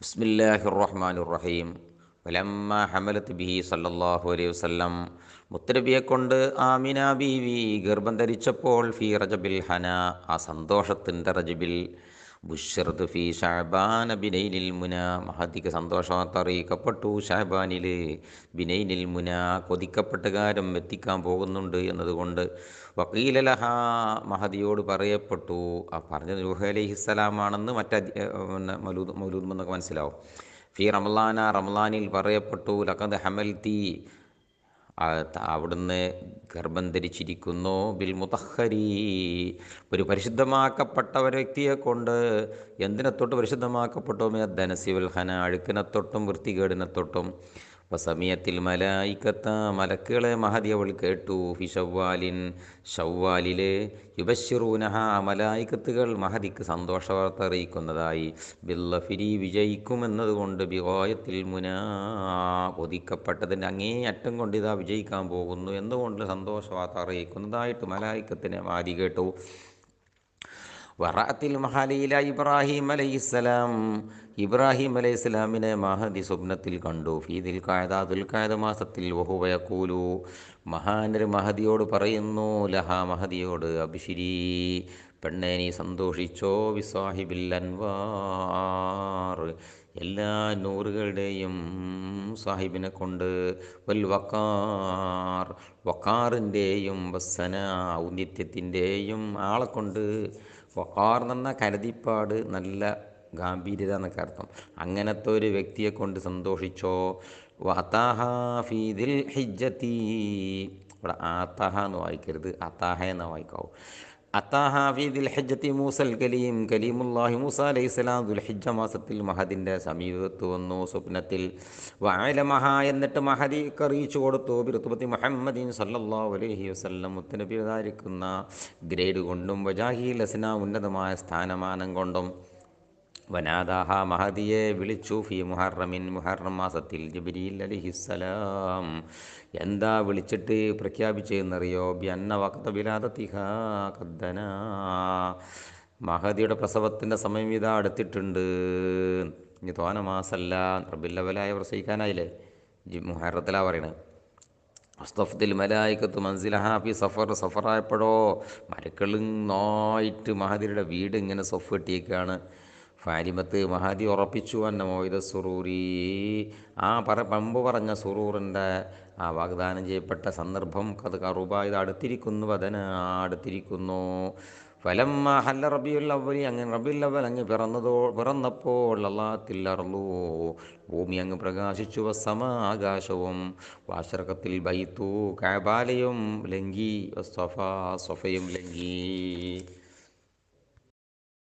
ബിസ്മില്ലാഹിർ റഹ്മാനിർ റഹീം. വലമ്മ ഹമലത്ത് ബിഹി സല്ലല്ലാഹു അലൈഹി വസല്ലം, മുത്തനബിയെ കൊണ്ട് ആമിന ബീവി ഗർഭം ധരിച്ചപ്പോൾ ഫീ റജബിൽ ഹന, ആ സന്തോഷത്തിൻ്റെ റജബിൽ, ബുശ്റത്ത് ഫീ ഷഅബാന ബിനൈനിൽ മുന, മഹദിക്ക് സന്തോഷവാർത്ത അറിയിക്കപ്പെട്ടു ഷഅബാനിൽ ബിനൈനിൽ മുന, കൊതിക്കപ്പെട്ട കാര്യം എത്തിക്കാൻ പോകുന്നുണ്ട് എന്നതുകൊണ്ട്. വക്കീല ലഹ, മഹദിയോട് പറയപ്പെട്ടു, ആ പറഞ്ഞത് നൂഹ് അലൈഹിസ്സലാമാണെന്ന് മൗലൂദ് എന്നൊക്കെ മനസ്സിലാവും. ഫി റമലാന, റമലാനിൽ പറയപ്പെട്ടു, ലഖദ് ഹമൽത്തി, അവിടുന്ന് ഗർഭം ധരിച്ചിരിക്കുന്നു, ബിൽ മുതഹരി, ഒരു പരിശുദ്ധമാക്കപ്പെട്ട ഒരു വ്യക്തിയെ കൊണ്ട്. എന്തിനെ തൊട്ട് പരിശുദ്ധമാക്കപ്പെട്ടു? ധനസി വൽഹന, അഴുക്കിനെ തൊട്ടും വൃത്തികേടിനെ തൊട്ടും. വസമിയത്തിൽ മലായിക്കത്ത, മലക്കുകളെ മഹദി അവൾ കേട്ടു. ഫി ഷവ്വാലിൻ, ഷവ്വാലിലെ, യുബശ്ശിറൂനഹ, മലായിക്കത്തുകൾ മഹദിക്ക് സന്തോഷവാർത്ത അറിയിക്കുന്നതായി. ബില്ലഫിരി, വിജയിക്കുമെന്നതുകൊണ്ട്. ബിഗായത്തിൽ മുനാ, കൊതിക്കപ്പെട്ടതിൻ്റെ അങ്ങേ അറ്റം കൊണ്ട് ഇതാ വിജയിക്കാൻ പോകുന്നു എന്നുകൊണ്ട് സന്തോഷവാർത്ത അറിയിക്കുന്നതായിട്ട് മലായിക്കത്തിനെ മഹദി കേട്ടു. വറഅത്തിൽ മഹാലിയില ഇബ്രാഹിം അലൈഹിസ്സലാം, ഇബ്രാഹിം അലൈഹിസ്സലാമിനെ മഹദി സ്വപ്നത്തിൽ കണ്ടു. ഫീദിൽ ഖഅദ, ദുൽഖഅദ മാസത്തിൽ. വഹുവ യഖൂലു, മഹാനർ മഹദിയോട് പറയുന്നു, ലഹ, മഹദിയോട്, അബ്ശിരി, പെണ്ണേ നീ സന്തോഷിച്ചോ, വിസാഹിബിൽ അൻവാർ, എല്ലാ നൂറുകളുടെയും സാഹിബിനെ കൊണ്ട്. വൽ വക്കാർ, വക്കാറിൻ്റെയും, വസ്സന, ഔന്നിത്യത്തിൻ്റെയും ആളെ കൊണ്ട്. വക്കാർ എന്ന് പറഞ്ഞാൽ കരുതിപ്പാട്, നല്ല ഗാംഭീര്യത എന്നൊക്കെ അർത്ഥം. അങ്ങനത്തെ ഒരു വ്യക്തിയെ കൊണ്ട് സന്തോഷിച്ചോ. വഅതാഹ ഫീ ദിൽ ഹിജ്ജത്തി, ഇവിടെ ആതാഹ എന്ന് വായിക്കരുത്, അതാഹ എന്ന് വായിക്കാവൂ. അത്താഹ ഫീ ദിൽ ഹിജ്ജത്തി മൂസൽ കലീം, കലീമുല്ലാഹി മൂസ അലൈഹിസ്സലാം ദുൽഹിജ്ജ മാസത്തിൽ മഹദിൻ്റെ സമീപത്ത് വന്നു സ്വപ്നത്തിൽ. വഅലമഹ, എന്നിട്ട് മഹദിക്ക് അറിയിച്ചു കൊടുത്തു. ബിറുത്ബത്തി മുഹമ്മദീൻ സല്ലല്ലാഹു അലൈഹി വസല്ലം, മുത്തനബി ധാരിക്കുന്ന ഗ്രേഡ് കൊണ്ടും. വജാഹിൽ ഹസന, ഉന്നതമായ സ്ഥാനമാനം കൊണ്ടും. വനാദാഹ, മഹദിയെ വിളിച്ചു. ഫി മുഹറമിൻ, മുഹറം മാസത്തിൽ. ജിബ്രീൽ അലൈഹിസ്സലാം, എന്താ വിളിച്ചിട്ട് പ്രഖ്യാപിച്ചതെന്നറിയോ? ബി അന്ന വഖത വിലാദത്തിഹാ ഖദ്ദന, മഹദിയുടെ പ്രസവത്തിൻ്റെ സമയം ഇതാ അടുത്തിട്ടുണ്ട്. ഇനി തോന മാസമല്ല, റബീഉൽ അവ്വലായ പ്രസവിക്കാനായില്ലേ, മുഹറത്തിലാ പറയണത്. അസ്തഫ്ദിൽ മലായിക്കത്ത് മൻസിലഹ ഫി സഫർ, സഫറായപ്പോഴോ മരക്കളും നായിട്ട് മഹദിയുടെ വീട് ഇങ്ങനെ സൊഫ് കെട്ടിയേക്കാണ്. ഫാലിമത്ത്, മഹദി ഉറപ്പിച്ചു. അന്ന മോയിദ സുറൂരി, ആ പമ്പ് പറഞ്ഞ സുറൂറിൻ്റെ ആ വാഗ്ദാനം ചെയ്യപ്പെട്ട സന്ദർഭം കത് കറുബ, ഇത് അടുത്തിരിക്കുന്നു. വദന, അടുത്തിരിക്കുന്നു. ഫലമ്മ ഹല്ല റബിയുൽ അവ്വലി, അങ്ങനെ റബിയുൽ അവ്വൽ അങ്ങ് പിറന്നപ്പോൾ അല്ലാത്തില്ലർലു, ഭൂമി അങ്ങ് പ്രകാശിച്ചു. വസ്സമ, ആകാശവും. വാശർക്കത്തിൽ ബൈത്തു, കഅബാലയും ലംഘി. സഫ, സഫയും ലംഘി.